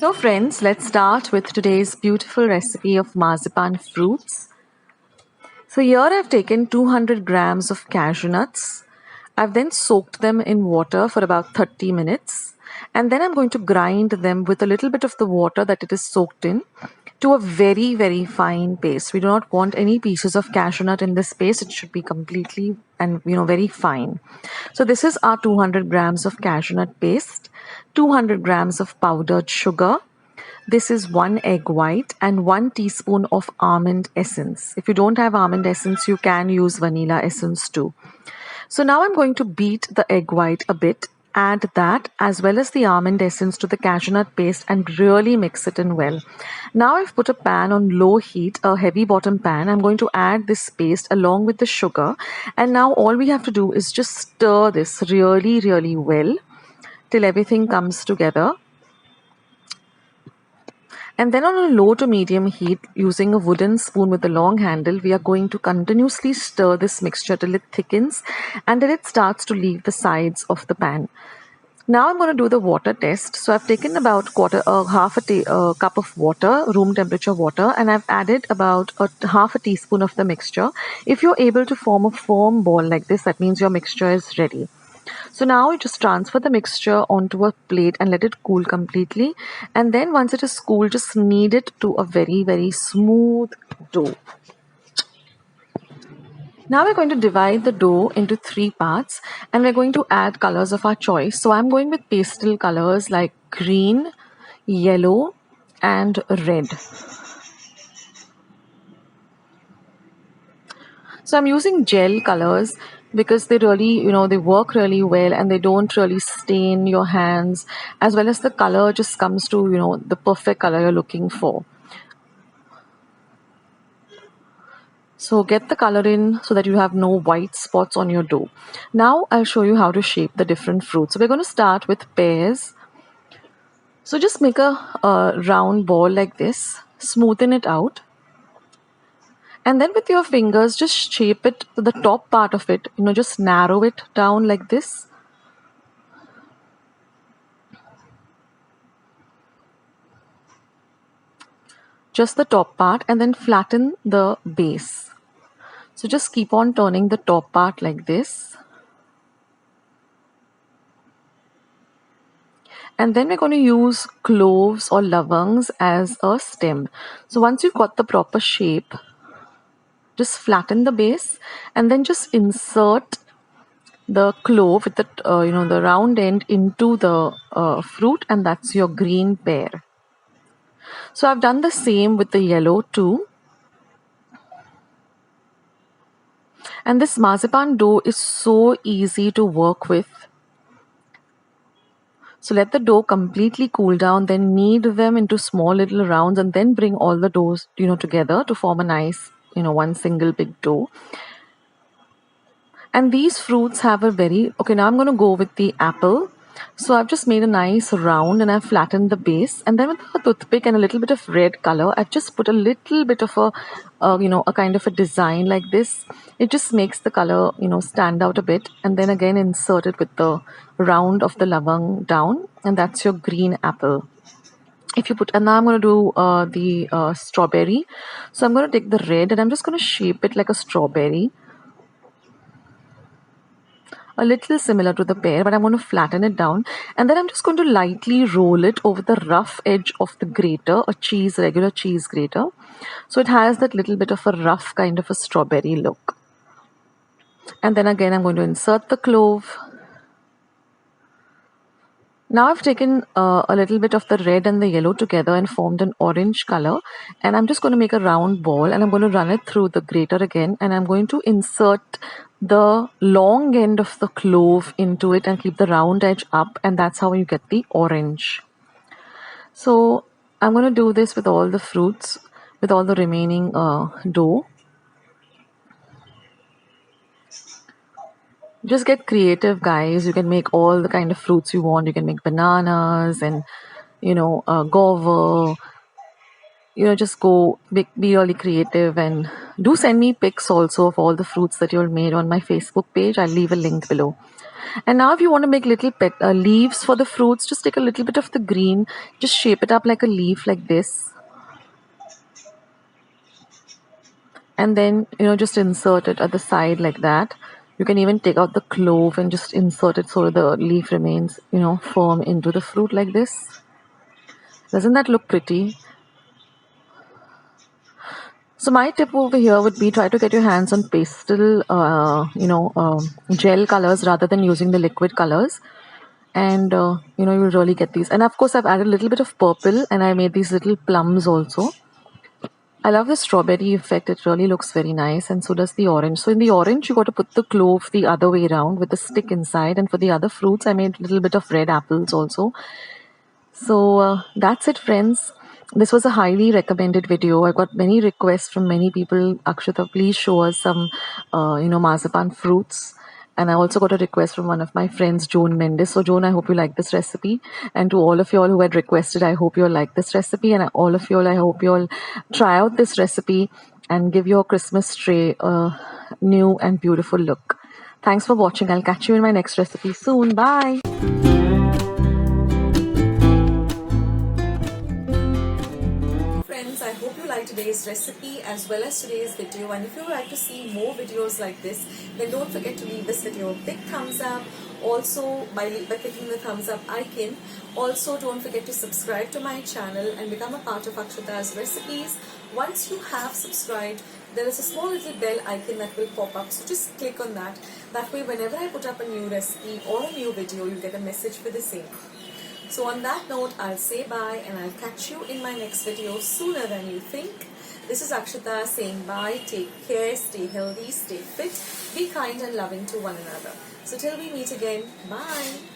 So friends, let's start with today's beautiful recipe of marzipan fruits. So here I've taken 200 grams of cashew nuts. I've then soaked them in water for about 30 minutes. And then I'm going to grind them with a little bit of the water that it is soaked in to a very, very fine paste. We do not want any pieces of cashew nut in this paste. It should be completely and very fine. So this is our 200 grams of cashew nut paste, 200 grams of powdered sugar. This is 1 egg white and 1 teaspoon of almond essence. If you don't have almond essence, you can use vanilla essence too. So now I'm going to beat the egg white a bit, add that as well as the almond essence to the cashew nut paste and really mix it in well. Now I've put a pan on low heat, a heavy bottom pan. I'm going to add this paste along with the sugar, and now all we have to do is just stir this really, really well till everything comes together. And then on a low to medium heat, using a wooden spoon with a long handle, we are going to continuously stir this mixture till it thickens and till it starts to leave the sides of the pan. Now I'm going to do the water test. So I've taken about half a cup of water, room temperature water, and I've added about half a teaspoon of the mixture. If you're able to form a firm ball like this, that means your mixture is ready. So now you just transfer the mixture onto a plate and let it cool completely. And then once it is cool, just knead it to a very, very smooth dough. Now we're going to divide the dough into 3 parts and we're going to add colors of our choice. So I'm going with pastel colors like green, yellow and red. So I'm using gel colors because they really, they work really well and they don't really stain your hands, as well as the color just comes to, the perfect color you're looking for. So get the color in so that you have no white spots on your dough. Now I'll show you how to shape the different fruits. So we're going to start with pears. So just make a round ball like this, smoothen it out. And then with your fingers, just shape it to the top part of it, just narrow it down like this. Just the top part, and then flatten the base. So just keep on turning the top part like this. And then we're going to use cloves or lavangs as a stem. So once you've got the proper shape, just flatten the base and then just insert the clove with the the round end into the fruit, and that's your green pear. So I've done the same with the yellow too. And this marzipan dough is so easy to work with. So let the dough completely cool down, then knead them into small little rounds and then bring all the doughs together to form a nice one single big dough. And these fruits have a now I'm going to go with the apple. So I've just made a nice round and I've flattened the base, and then with a toothpick and a little bit of red color, I've just put a little bit of a kind of a design like this. It just makes the color stand out a bit, and then again insert it with the round of the lavang down, and that's your green apple. And now I'm going to do the strawberry. So I'm going to take the red and I'm just going to shape it like a strawberry. A little similar to the pear, but I'm going to flatten it down, and then I'm just going to lightly roll it over the rough edge of the grater, regular cheese grater, so it has that little bit of a rough kind of a strawberry look. And then again I'm going to insert the clove. Now I've taken a little bit of the red and the yellow together and formed an orange color, and I'm just going to make a round ball and I'm going to run it through the grater again, and I'm going to insert the long end of the clove into it and keep the round edge up, and that's how you get the orange. So I'm going to do this with all the fruits, with all the remaining dough. Just get creative, guys. You can make all the kind of fruits you want. You can make bananas and guava. Just go be really creative, and do send me pics also of all the fruits that you've made on my Facebook page. I'll leave a link below. And now if you want to make little leaves for the fruits, just take a little bit of the green, just shape it up like a leaf like this. And then, just insert it at the side like that. You can even take out the clove and just insert it so the leaf remains, firm into the fruit like this. Doesn't that look pretty? So my tip over here would be try to get your hands on pastel, gel colors rather than using the liquid colors. And, you'll really get these. And of course, I've added a little bit of purple and I made these little plums also. I love the strawberry effect. It really looks very nice. And so does the orange. So in the orange, you got to put the clove the other way around with the stick inside. And for the other fruits, I made a little bit of red apples also. So that's it, friends. This was a highly recommended video. I got many requests from many people. Akshata, please show us some, marzipan fruits. And I also got a request from one of my friends, Joan Mendes. So, Joan, I hope you like this recipe. And to all of you all who had requested, I hope you'll like this recipe. And all of you all, I hope you'll try out this recipe and give your Christmas tray a new and beautiful look. Thanks for watching. I'll catch you in my next recipe soon. Bye. I hope you like today's recipe as well as today's video, and if you would like to see more videos like this, then don't forget to leave this video a big thumbs up. Also, by clicking the thumbs up icon. Also, don't forget to subscribe to my channel and become a part of Akshata's recipes. Once you have subscribed, there is a small little bell icon that will pop up, so just click on that. That way, whenever I put up a new recipe or a new video, you get a message for the same. So on that note, I'll say bye and I'll catch you in my next video sooner than you think. This is Akshata saying bye, take care, stay healthy, stay fit, be kind and loving to one another. So till we meet again, bye.